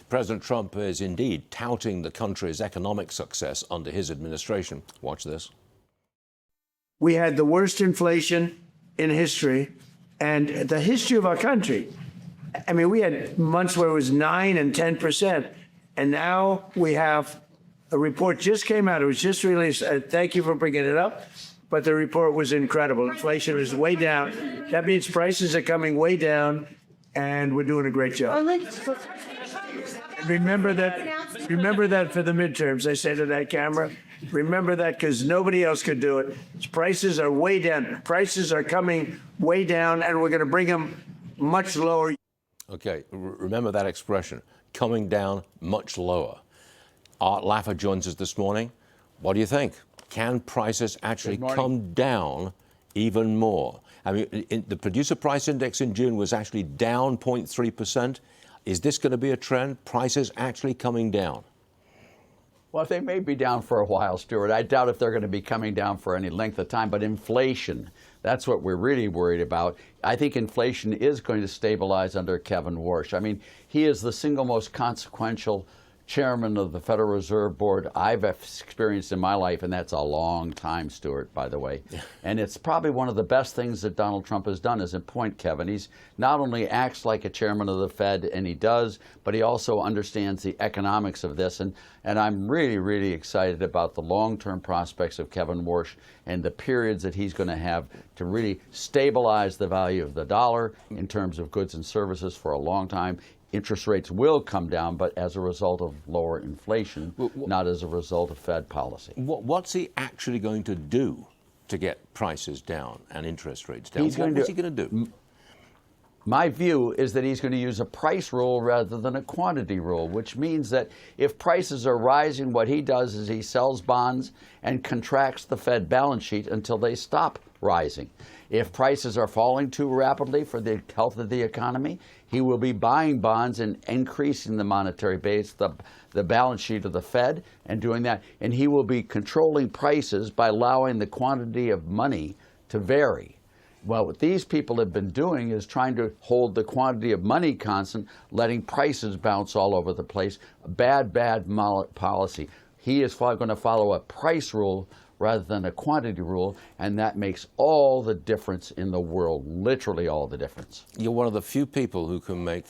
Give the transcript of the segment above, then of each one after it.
President Trump is indeed touting the country's economic success under his administration. Watch this. We had the worst inflation in history and the history of our country. I mean, we had months where it was 9 and 10%. And now we have a report just came out. It was just released. Thank you for bringing it up. But the report was incredible. Inflation is way down. That means prices are coming way down, and we're doing a great job. Remember that for the midterms. I say to that camera, remember that, because nobody else could do it. Prices are way down. Prices are coming way down, and we're going to bring them much lower. Okay, remember that expression, coming down much lower. Art Laffer joins us this morning. What do you think? Can prices actually come down even more? I mean, the producer price index in June was actually down 0.3%. Is this going to be a trend? Prices actually coming down? Well, they may be down for a while, Stuart. I doubt if they're going to be coming down for any length of time. But inflation, that's what we're really worried about. I think inflation is going to stabilize under Kevin Warsh. I mean, he is the single most consequential chairman of the Federal Reserve Board I've experienced in my life, and that's a long time, Stuart, by the way. Yeah. And it's probably one of the best things that Donald Trump has done, is a point, Kevin. He's not only acts like a chairman of the Fed, and he does, but he also understands the economics of this. And I'm really, really excited about the long-term prospects of Kevin Warsh and the periods that he's going to have to really stabilize the value of the dollar in terms of goods and services for a long time. Interest rates will come down, but as a result of lower inflation, not as a result of Fed policy. What's he actually going to do to get prices down and interest rates down? What's he going to do? My view is that he's going to use a price rule rather than a quantity rule, which means that if prices are rising, what he does is he sells bonds and contracts the Fed balance sheet until they stop rising. If prices are falling too rapidly for the health of the economy, he will be buying bonds and increasing the monetary base, the balance sheet of the Fed, and doing that. And he will be controlling prices by allowing the quantity of money to vary. Well, what these people have been doing is trying to hold the quantity of money constant, letting prices bounce all over the place. Bad policy. He is going to follow a price rule rather than a quantity rule, and that makes all the difference in the world, literally all the difference. You're one of the few people who can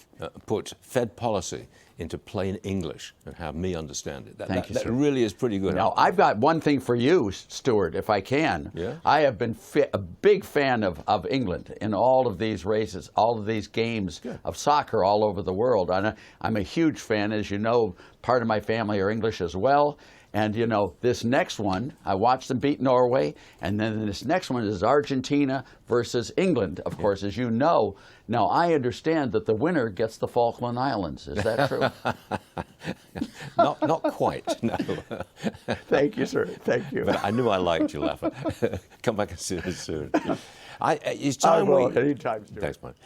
put Fed policy into plain English and have me understand it. Thank you, sir. That really is pretty good. Now, I've got one thing for you, Stuart, if I can. Yeah? I have been a big fan of England in all of these races, all of these games of soccer all over the world. I'm a huge fan. As you know, part of my family are English as well. And, you know, this next one, I watched them beat Norway, and then this next one is Argentina versus England, of course, as you know. Now, I understand that the winner gets the Falkland Islands. Is that true? Not quite, no. Thank you, sir. Thank you. But I knew I liked you, Laffer. Come back and see us soon. Anytime, Stuart. Thanks, man.